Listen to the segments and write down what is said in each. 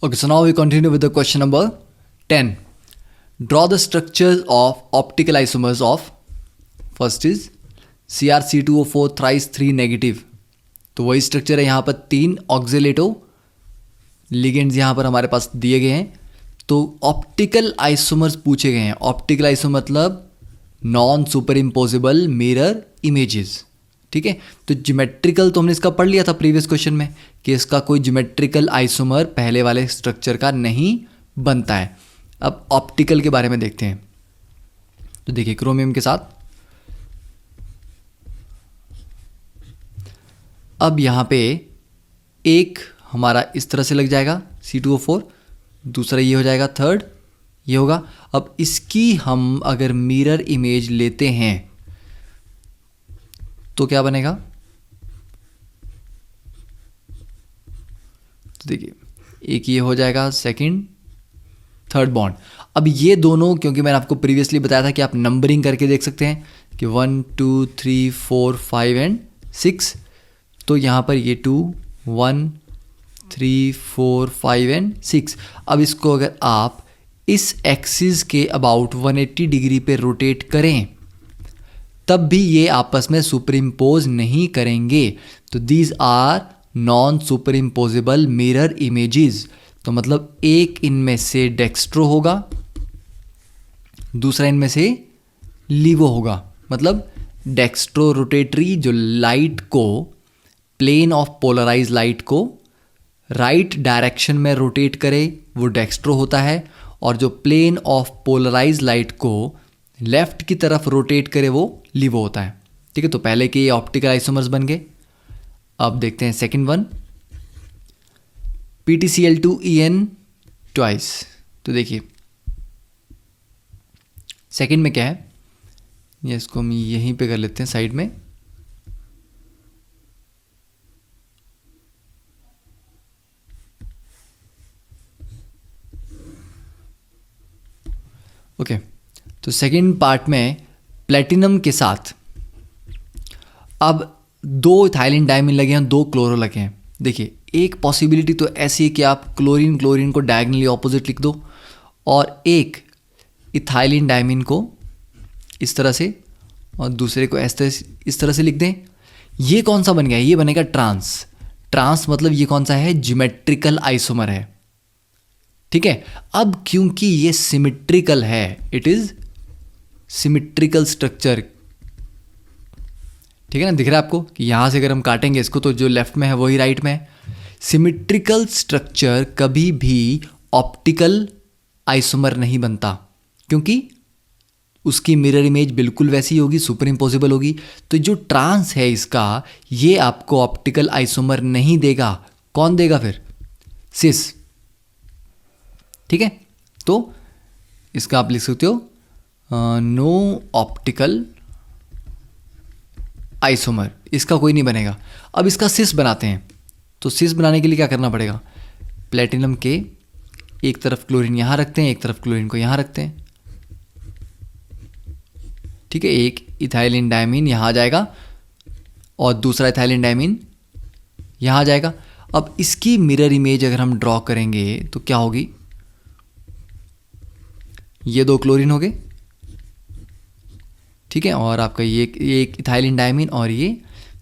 Okay, so now we continue with the question number 10. Draw the structures of optical isomers of, first is CrC2O4 thrice 3 negative. तो वही structure है, यहाँ पर 3 ऑक्सीलेटो ligands यहाँ पर हमारे पास दिए गए हैं. तो ऑप्टिकल आइसोमर्स पूछे गए हैं. ऑप्टिकल आइसोमर मतलब non superimposable mirror images. ठीक है, तो ज्योमेट्रिकल तो हमने इसका पढ़ लिया था प्रीवियस क्वेश्चन में कि इसका कोई ज्योमेट्रिकल आइसोमर पहले वाले स्ट्रक्चर का नहीं बनता है. अब ऑप्टिकल के बारे में देखते हैं. तो देखिए क्रोमियम के साथ अब यहाँ पे एक हमारा इस तरह से लग जाएगा C2O4, दूसरा ये हो जाएगा, थर्ड ये होगा. अब इसकी हम अगर मिरर इमेज लेते हैं तो क्या बनेगा. तो देखिए एक ये हो जाएगा, सेकंड थर्ड बॉन्ड. अब ये दोनों, क्योंकि मैंने आपको प्रीवियसली बताया था कि आप नंबरिंग करके देख सकते हैं कि 1 2 3 4 5 एंड 6. तो यहाँ पर ये 2 1 3 4 5 एंड 6. अब इसको अगर आप इस एक्सिस के अबाउट 180 डिग्री पे रोटेट करें तब भी ये आपस में सुपर इम्पोज नहीं करेंगे. तो these are non superimposable mirror images. तो मतलब एक इनमें से डेक्स्ट्रो होगा, दूसरा इनमें से लीवो होगा. मतलब डेक्स्ट्रो रोटेटरी जो लाइट को, प्लेन ऑफ पोलराइज लाइट को राइट डायरेक्शन में रोटेट करे वो डेक्स्ट्रो होता है, और जो प्लेन ऑफ पोलराइज लाइट को लेफ्ट की तरफ रोटेट करे वो लीवो होता है. ठीक है, तो पहले के ये ऑप्टिकल आइसोमर्स बन गए. अब देखते हैं सेकंड वन, PtCl2En ट्वाइस. तो देखिए सेकंड में क्या है, ये इसको हम यहीं पे कर लेते हैं साइड में. ओके, तो सेकंड पार्ट में प्लेटिनम के साथ अब 2 इथाइलिन डायमीन लगे हैं, 2 क्लोरो लगे हैं. देखिए एक पॉसिबिलिटी तो ऐसी है कि आप क्लोरीन क्लोरीन को डायगनली ऑपोजिट लिख दो और एक इथाइलिन डायमीन को इस तरह से और दूसरे को इस तरह से लिख दें. ये कौन सा बन गया, ये बनेगा ट्रांस. ट्रांस मतलब ये कौन सा है, ज्योमेट्रिकल आइसोमर है. ठीक है, अब क्योंकि ये सिमेट्रिकल है, इट इज सिमेट्रिकल स्ट्रक्चर. ठीक है ना, दिख रहा है आपको कि यहां से अगर हम काटेंगे इसको तो जो लेफ्ट में है वही राइट में है. सिमेट्रिकल स्ट्रक्चर कभी भी ऑप्टिकल आइसोमर नहीं बनता क्योंकि उसकी मिरर इमेज बिल्कुल वैसी होगी, सुपर इम्पोजिबल होगी. तो जो ट्रांस है इसका, ये आपको ऑप्टिकल आइसोमर नहीं देगा. कौन देगा फिर, सिस. ठीक है, तो इसका आप लिख सकते हो नो ऑप्टिकल आइसोमर, इसका कोई नहीं बनेगा. अब इसका सिस बनाते हैं. तो सिस बनाने के लिए क्या करना पड़ेगा, प्लेटिनम के एक तरफ क्लोरीन यहाँ रखते हैं, एक तरफ क्लोरीन को यहाँ रखते हैं. ठीक है, एक इथाइलिन डायमीन यहाँ आ जाएगा और दूसरा इथाइलिन डायमीन यहाँ आ जाएगा. अब इसकी मिरर इमेज अगर हम ड्रॉ करेंगे तो क्या होगी, ये 2 क्लोरीन हो गए. ठीक है, और आपका ये एक इथाइलिन डायमीन और ये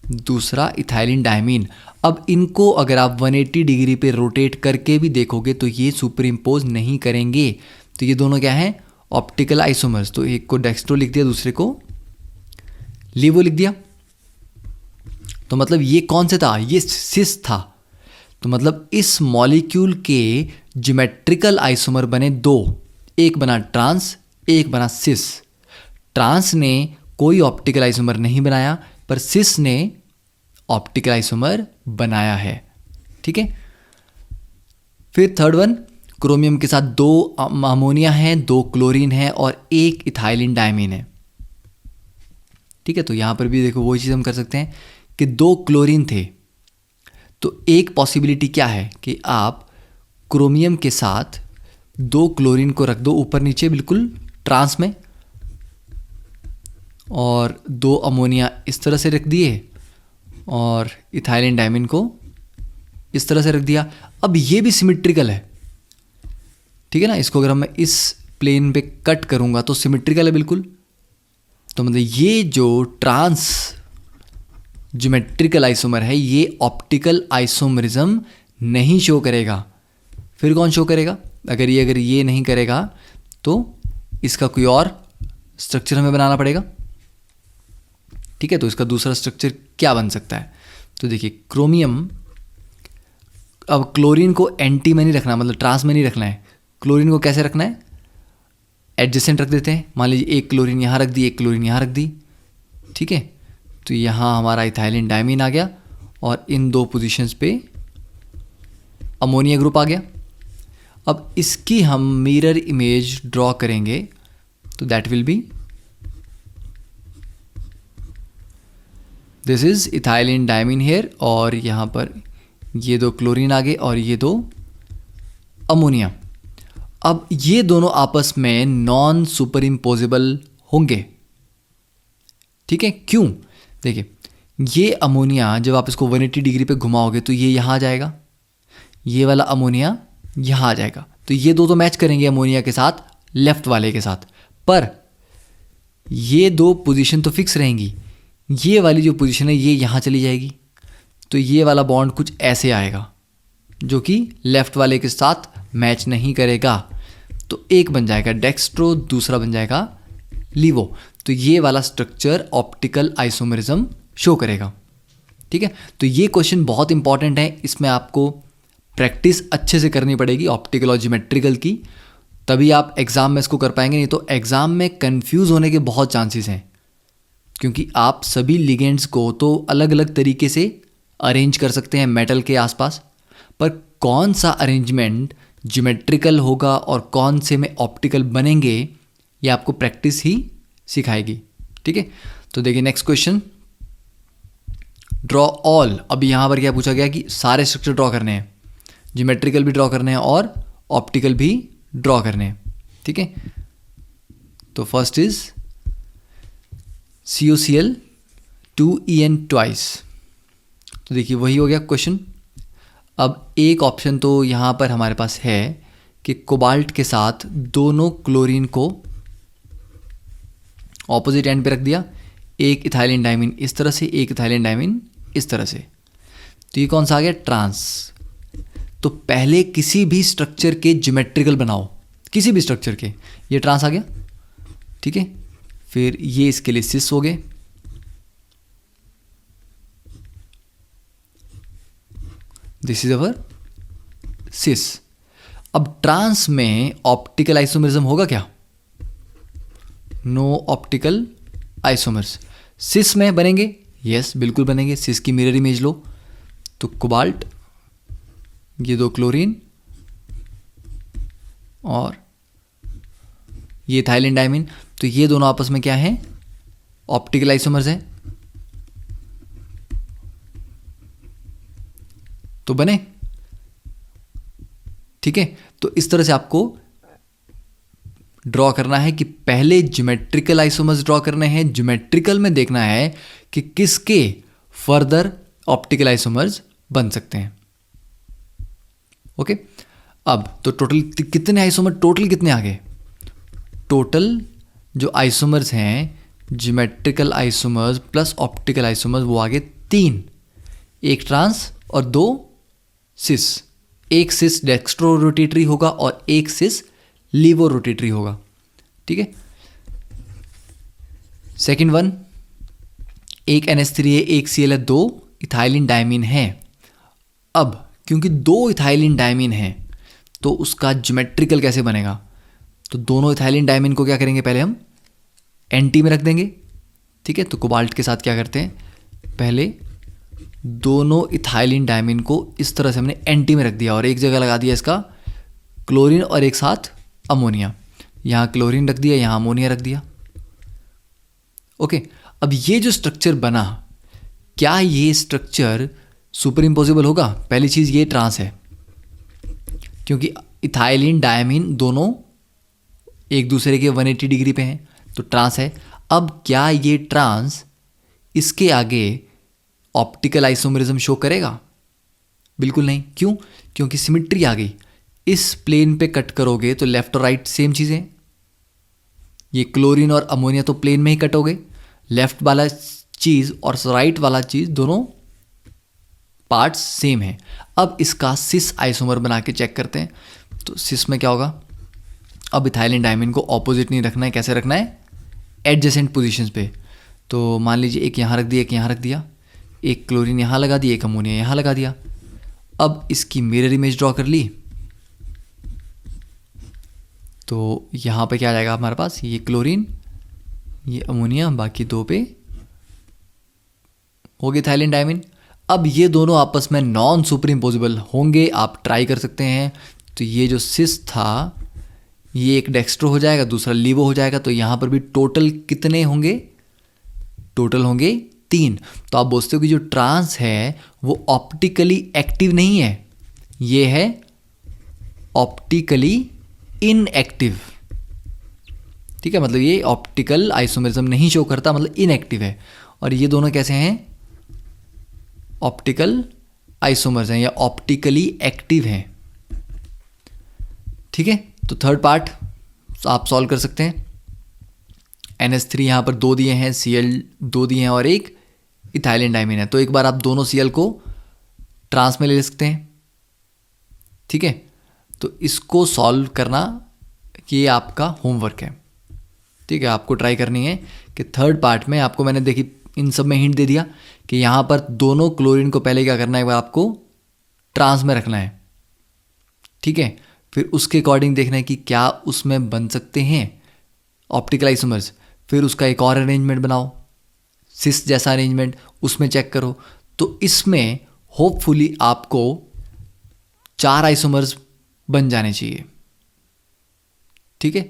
दूसरा इथाइलिन डायमीन. अब इनको अगर आप 180 डिग्री पे रोटेट करके भी देखोगे तो ये सुपर इम्पोज नहीं करेंगे. तो ये दोनों क्या हैं, ऑप्टिकल आइसोमर्स. तो एक को डेक्स्ट्रो लिख दिया, दूसरे को लीवो लिख दिया. तो मतलब ये कौन से था, ये सिस था. तो मतलब इस मॉलिक्यूल के ज्योमेट्रिकल आइसोमर बने 2, एक बना ट्रांस, एक बना सिस. ट्रांस ने कोई ऑप्टिकल आइसोमर नहीं बनाया पर सिस ने ऑप्टिकल आइसोमर बनाया है. ठीक है, फिर थर्ड वन, क्रोमियम के साथ 2 अमोनिया है, 2 क्लोरीन है और एक इथाइलिन डायमीन है. ठीक है, तो यहां पर भी देखो वही चीज़ हम कर सकते हैं कि 2 क्लोरीन थे. तो एक पॉसिबिलिटी क्या है कि आप क्रोमियम के साथ 2 क्लोरीन को रख दो ऊपर नीचे बिल्कुल ट्रांस में, और 2 अमोनिया इस तरह से रख दिए और इथाइलिन डायमीन को इस तरह से रख दिया. अब ये भी सिमेट्रिकल है, ठीक है ना। इसको अगर मैं इस प्लेन पे कट करूँगा तो सिमेट्रिकल है बिल्कुल। तो मतलब ये जो ट्रांस ज्योमेट्रिकल आइसोमर है ये ऑप्टिकल आइसोमरिज्म नहीं शो करेगा। फिर कौन शो करेगा? अगर ये नहीं करेगा तो इसका कोई और स्ट्रक्चर हमें बनाना पड़ेगा। ठीक है, तो इसका दूसरा स्ट्रक्चर क्या बन सकता है? तो देखिए क्रोमियम, अब क्लोरीन को एंटी में नहीं रखना, मतलब ट्रांस में नहीं रखना है। क्लोरीन को कैसे रखना है? एडजेसेंट रख देते हैं। मान लीजिए एक क्लोरीन यहाँ रख दी, एक क्लोरीन यहाँ रख दी। ठीक है, तो यहाँ हमारा इथाइलिन डायमीन आ गया और इन दो पोजीशंस पे अमोनिया ग्रुप आ गया। अब इसकी हम मिरर इमेज ड्रॉ करेंगे तो that will be, this is ethylenediamine here और यहाँ पर ये दो क्लोरीन आ गए और ये दो अमोनिया। अब ये दोनों आपस में नॉन सुपर इम्पोजिबल होंगे। ठीक है, क्यों? देखिए ये अमोनिया जब आप इसको 180 डिग्री पे घुमाओगे तो ये यहाँ आ जाएगा, ये वाला अमोनिया यहाँ आ जाएगा। तो ये दो तो मैच करेंगे अमोनिया के साथ, लेफ्ट वाले के साथ, पर ये दो पोजीशन तो फिक्स रहेंगी। ये वाली जो पोजीशन है ये यहाँ चली जाएगी, तो ये वाला बॉन्ड कुछ ऐसे आएगा जो कि लेफ्ट वाले के साथ मैच नहीं करेगा। तो एक बन जाएगा डेक्स्ट्रो, दूसरा बन जाएगा लीवो। तो ये वाला स्ट्रक्चर ऑप्टिकल आइसोमरिज्म शो करेगा। ठीक है, तो ये क्वेश्चन बहुत इंपॉर्टेंट है, इसमें आपको प्रैक्टिस अच्छे से करनी पड़ेगी ऑप्टिकल और ज्योमेट्रिकल की, तभी आप एग्ज़ाम में इसको कर पाएंगे। नहीं तो एग्ज़ाम में कंफ्यूज होने के बहुत चांसेस हैं, क्योंकि आप सभी लिगेंड्स को तो अलग अलग तरीके से अरेंज कर सकते हैं मेटल के आसपास, पर कौन सा अरेंजमेंट ज्योमेट्रिकल होगा और कौन से में ऑप्टिकल बनेंगे ये आपको प्रैक्टिस ही सिखाएगी। ठीक है, तो देखिए नेक्स्ट क्वेश्चन, ड्रॉ ऑल। अब यहाँ पर क्या पूछा गया कि सारे स्ट्रक्चर ड्रॉ करने हैं, ज्योमेट्रिकल भी ड्रॉ करने हैं और ऑप्टिकल भी ड्रॉ करने हैं। ठीक है, तो first is CuCl 2En twice. तो देखिए वही हो गया क्वेश्चन। अब एक ऑप्शन तो यहाँ पर हमारे पास है कि कोबाल्ट के साथ दोनों क्लोरीन को ऑपोजिट एंड पे रख दिया, एक इथाइलिन डायमीन इस तरह से, एक इथाइलिन डायमीन इस तरह से। तो ये कौन सा आ गया? ट्रांस। तो पहले किसी भी स्ट्रक्चर के ज्योमेट्रिकल बनाओ, किसी भी स्ट्रक्चर के, ये ट्रांस आ गया। ठीक है, फिर ये इसके लिए सिस हो गए, दिस इज अवर सिस। अब ट्रांस में ऑप्टिकल आइसोमरिज्म होगा क्या? No optical isomers. सिस में बनेंगे? यस बिल्कुल बनेंगे। सिस की मिरर इमेज लो तो कोबाल्ट, ये दो क्लोरीन और ये इथाइलिन डायमीन, तो ये दोनों आपस में क्या हैं? ऑप्टिकल आइसोमर्स हैं। तो बने। ठीक है, तो इस तरह से आपको ड्रॉ करना है कि पहले ज्योमेट्रिकल आइसोमर्स ड्रॉ करने हैं, ज्योमेट्रिकल में देखना है कि किसके फर्दर ऑप्टिकल आइसोमर्स बन सकते हैं। ओके, अब तो टोटल कितने आइसोमर, टोटल कितने आ गए? टोटल जो आइसोमर्स हैं, geometrical isomers plus optical isomers, वो आ गए 3, एक ट्रांस और 2 सिस। एक सिस डेक्स्ट्रो रोटेटरी होगा और एक सिस लीवो रोटेटरी होगा। ठीक है, सेकेंड वन, एक NH3 है, एक Cl है, 2 इथाइलिन डायमीन है। अब क्योंकि 2 इथाइलिन डायमीन है तो उसका ज्योमेट्रिकल कैसे बनेगा? तो दोनों इथाइलिन डायमीन को क्या करेंगे? पहले हम एंटी में रख देंगे। ठीक है, तो कोबाल्ट के साथ क्या करते हैं? पहले दोनों इथाइलिन डायमीन को इस तरह से हमने एंटी में रख दिया और एक जगह लगा दिया इसका क्लोरीन और एक साथ अमोनिया। यहाँ क्लोरीन रख दिया, यहाँ अमोनिया रख दिया। ओके, अब ये जो स्ट्रक्चर बना, क्या ये स्ट्रक्चर सुपर इम्पोजिबल होगा? पहली चीज़ ये ट्रांस है, क्योंकि इथाइलिन डायमीन दोनों एक दूसरे के 180 डिग्री पे हैं, तो ट्रांस है। अब क्या ये ट्रांस इसके आगे ऑप्टिकल आइसोमरिज्म शो करेगा? बिल्कुल नहीं। क्यों? क्योंकि सिमिट्री आ गई। इस प्लेन पे कट करोगे तो लेफ्ट और राइट सेम चीज़ें, ये क्लोरीन और अमोनिया तो प्लेन में ही कट हो गए, लेफ्ट वाला चीज़ और राइट वाला चीज़ दोनों पार्ट्स सेम है। अब इसका सिस आइसोमर बना के चेक करते हैं। तो सिस में क्या होगा, अब इथाइलिन डायमीन को ऑपोजिट नहीं रखना है, कैसे रखना है, एडजेसेंट पोजीशंस पे। तो मान लीजिए एक यहाँ रख दिया, एक यहाँ रख दिया, एक क्लोरीन यहाँ लगा दिया, एक अमोनिया यहाँ लगा दिया। अब इसकी मिरर इमेज ड्रॉ कर ली, तो यहाँ पे क्या आ जाएगा हमारे पास, ये क्लोरीन, ये अमोनिया, बाकी दो पे हो गए इथाइलिन डायमीन। अब ये दोनों आपस में नॉन सुपर इम्पोजिबल होंगे, आप ट्राई कर सकते हैं। तो ये जो सिस था ये एक डेक्स्ट्रो हो जाएगा, दूसरा लीवो हो जाएगा। तो यहाँ पर भी टोटल कितने होंगे, टोटल होंगे 3। तो आप बोलते हो कि जो ट्रांस है वो ऑप्टिकली एक्टिव नहीं है, ये है ऑप्टिकली इनएक्टिव। ठीक है, मतलब ये ऑप्टिकल आइसोमेरिज्म नहीं शो करता, मतलब इनएक्टिव है। और ये दोनों कैसे हैं, ऑप्टिकल आइसोमर्स हैं या ऑप्टिकली एक्टिव हैं। ठीक है, तो थर्ड पार्ट आप सॉल्व कर सकते हैं। NH3 यहाँ पर 2 दिए हैं, Cl 2 दिए हैं और एक इथाइलिन डायमीन है। तो एक बार आप दोनों Cl को ट्रांस में ले सकते हैं। ठीक है, तो इसको सॉल्व करना ये आपका होमवर्क है। ठीक है, आपको ट्राई करनी है कि थर्ड पार्ट में आपको मैंने देखी इन सब में हिंट दे दिया कि यहाँ पर दोनों क्लोरीन को पहले क्या करना है, एक बार आपको ट्रांस में रखना है। ठीक है, फिर उसके अकॉर्डिंग देखना है कि क्या उसमें बन सकते हैं ऑप्टिकल आइसोमर्स। फिर उसका एक और अरेंजमेंट बनाओ, सिस जैसा अरेंजमेंट, उसमें चेक करो। तो इसमें होपफुली आपको 4 आइसोमर्स बन जाने चाहिए। ठीक है,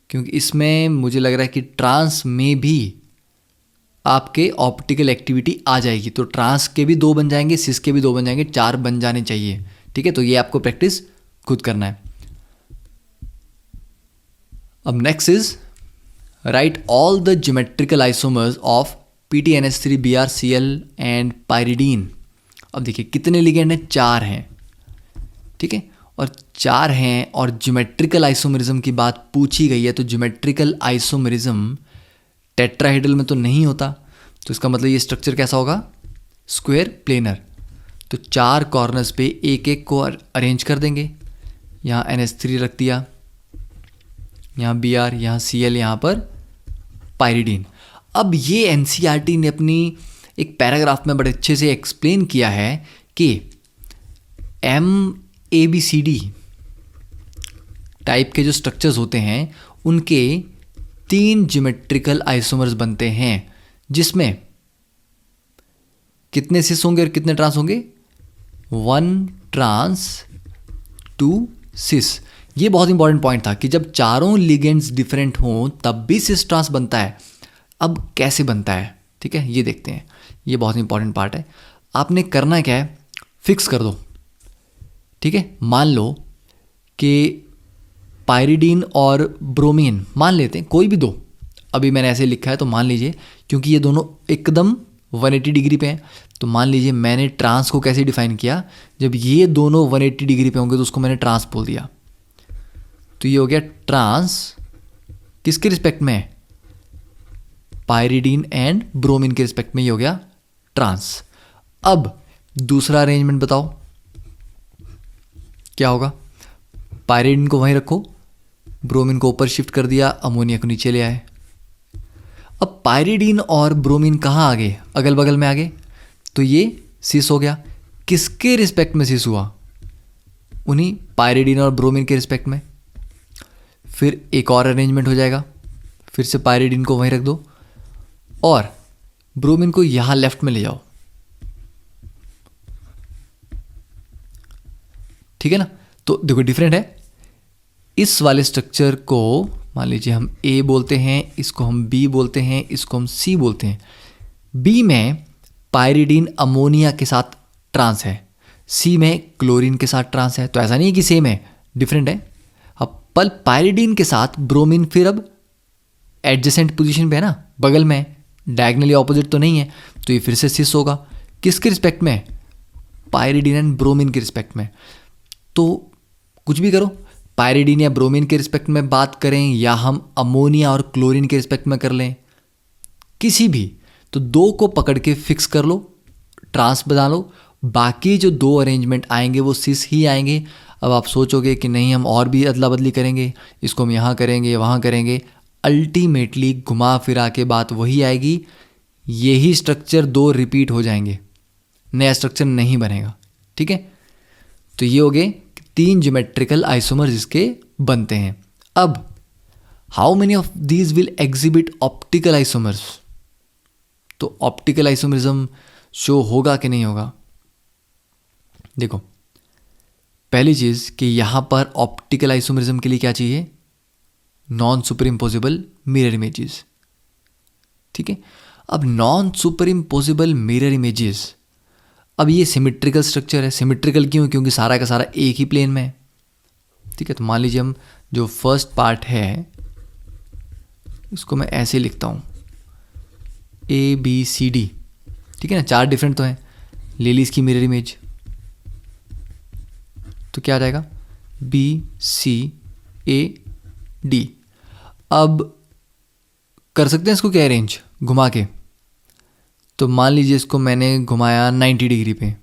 क्योंकि इसमें मुझे लग रहा है कि ट्रांस में भी आपके ऑप्टिकल एक्टिविटी आ जाएगी। तो ट्रांस के भी 2 बन जाएंगे, सिस के भी 2 बन जाएंगे, 4 बन जाने चाहिए। ठीक है, तो ये आपको प्रैक्टिस खुद करना है। अब next is right all the geometrical isomers of PTNH3 BrCl and pyridine. अब देखिए कितने लिगेंड हैं, 4 हैं। ठीक है, और 4 हैं और ज्योमेट्रिकल आइसोमरिज्म की बात पूछी गई है। तो ज्योमेट्रिकल आइसोमरिज्म टेट्राहेड्रल में तो नहीं होता, तो इसका मतलब ये स्ट्रक्चर कैसा होगा, स्क्वायर प्लेनर। तो 4 कॉर्नर्स पे एक एक को अरेंज कर देंगे। यहाँ NH3 रख दिया, यहाँ Br, यहाँ Cl, यहाँ पर पायरिडीन। अब ये NCERT ने अपनी एक पैराग्राफ में बड़े अच्छे से एक्सप्लेन किया है कि MABCD टाइप के जो स्ट्रक्चर्स होते हैं उनके 3 ज्योमेट्रिकल आइसोमर्स बनते हैं, जिसमें कितने सिस होंगे और कितने ट्रांस होंगे, 1 ट्रांस 2 सिस। ये बहुत इंपॉर्टेंट पॉइंट था कि जब चारों लिगेंड्स डिफरेंट हों तब भी सिस ट्रांस बनता है। अब कैसे बनता है, ठीक है, ये देखते हैं। ये बहुत इंपॉर्टेंट पार्ट है। आपने करना क्या है, फिक्स कर दो। ठीक है, मान लो कि पायरिडीन और ब्रोमीन मान लेते हैं, कोई भी 2। अभी मैंने ऐसे लिखा है तो मान लीजिए, क्योंकि ये दोनों एकदम 180 डिग्री पे हैं। तो मान लीजिए मैंने ट्रांस को कैसे डिफाइन किया, जब ये दोनों 180 डिग्री पे होंगे तो उसको मैंने ट्रांस बोल दिया। तो ये हो गया ट्रांस, किसके रिस्पेक्ट में, पायरिडीन एंड ब्रोमीन के रिस्पेक्ट में ये हो गया ट्रांस। अब दूसरा अरेंजमेंट बताओ क्या होगा, पायरिडीन को वहीं रखो, ब्रोमीन को ऊपर शिफ्ट कर दिया, अमोनिया को नीचे ले आए। अब पायरिडीन और ब्रोमीन कहाँ आ गए, अगल बगल में आ गए, तो ये सिस हो गया। किसके रिस्पेक्ट में सिस हुआ, उन्हीं पायरिडीन और ब्रोमीन के रिस्पेक्ट में। फिर एक और अरेंजमेंट हो जाएगा, फिर से पायरिडीन को वहीं रख दो और ब्रोमीन को यहाँ लेफ्ट में ले जाओ। ठीक है ना, तो देखो डिफरेंट है। इस वाले स्ट्रक्चर को मान लीजिए हम A बोलते हैं, इसको हम B बोलते हैं, इसको हम C बोलते हैं। B में पायरिडीन अमोनिया के साथ ट्रांस है, C में क्लोरीन के साथ ट्रांस है। तो ऐसा नहीं है कि सेम है, डिफरेंट है। अब पल पायरिडीन के साथ ब्रोमीन फिर अब एडजेसेंट पोजीशन पे है ना, बगल में, डायगनली ऑपोजिट तो नहीं है, तो ये फिर से सिस होगा। किसके रिस्पेक्ट में, पायरिडीन एंड ब्रोमीन के रिस्पेक्ट में। तो कुछ भी करो, पायरिडीन या ब्रोमीन के रिस्पेक्ट में बात करें या हम अमोनिया और क्लोरीन के रिस्पेक्ट में कर लें, किसी भी, तो 2 को पकड़ के फिक्स कर लो, ट्रांस बना लो, बाकी जो 2 अरेंजमेंट आएंगे वो सिस ही आएंगे। अब आप सोचोगे कि नहीं हम और भी अदला बदली करेंगे, इसको हम यहाँ करेंगे वहाँ करेंगे, अल्टीमेटली घुमा फिरा के बात वही आएगी, यही स्ट्रक्चर 2 रिपीट हो जाएंगे, नया स्ट्रक्चर नहीं बनेगा। ठीक है, तो ये हो गए 3 ज्योमेट्रिकल आइसोमर्स इसके बनते हैं। अब how many of these will exhibit optical isomers, तो ऑप्टिकल आइसोमरिज्म शो होगा कि नहीं होगा। देखो, पहली चीज़ कि यहाँ पर ऑप्टिकल आइसोमरिज्म के लिए क्या चाहिए, non superimposable mirror images. ठीक है, अब non superimposable mirror images, अब ये सिमेट्रिकल स्ट्रक्चर है। सिमेट्रिकल क्यों, क्योंकि सारा का सारा एक ही प्लेन में है। ठीक है, तो मान लीजिए हम जो फर्स्ट पार्ट है इसको मैं ऐसे लिखता हूँ ABCD। ठीक है ना, 4 डिफरेंट तो हैं, ले ली इसकी मिरर इमेज, तो क्या आ जाएगा BCAD। अब कर सकते हैं इसको क्या अरेंज घुमा के, तो मान लीजिए इसको मैंने घुमाया 90 डिग्री पे।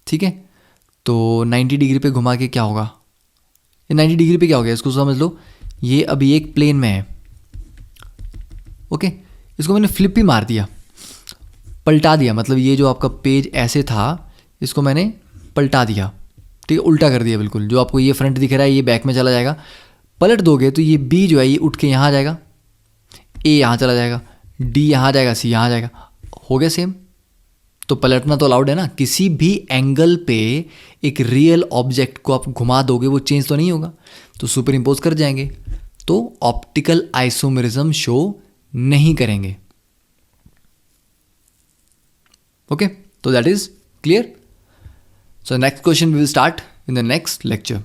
ठीक है, तो 90 डिग्री पे घुमा के क्या होगा, ये 90 डिग्री पे क्या हो गया इसको समझ लो, ये अभी एक प्लेन में है। ओके, इसको मैंने फ्लिप ही मार दिया, पलटा दिया, मतलब ये जो आपका पेज ऐसे था इसको मैंने पलटा दिया। ठीक है, उल्टा कर दिया बिल्कुल, जो आपको ये फ्रंट दिख रहा है ये बैक में चला जाएगा। पलट दोगे तो ये B जो है ये उठ के यहाँ आ जाएगा, A यहाँ चला जाएगा, D यहाँ आ जाएगा, C यहाँ आ जाएगा, हो गया सेम। तो पलटना तो अलाउड है ना, किसी भी एंगल पे एक रियल ऑब्जेक्ट को आप घुमा दोगे वो चेंज तो नहीं होगा, तो सुपर इम्पोज कर जाएंगे, तो ऑप्टिकल आइसोमेरिज्म शो नहीं करेंगे। ओके, तो that is clear. So next question we will start in the next lecture.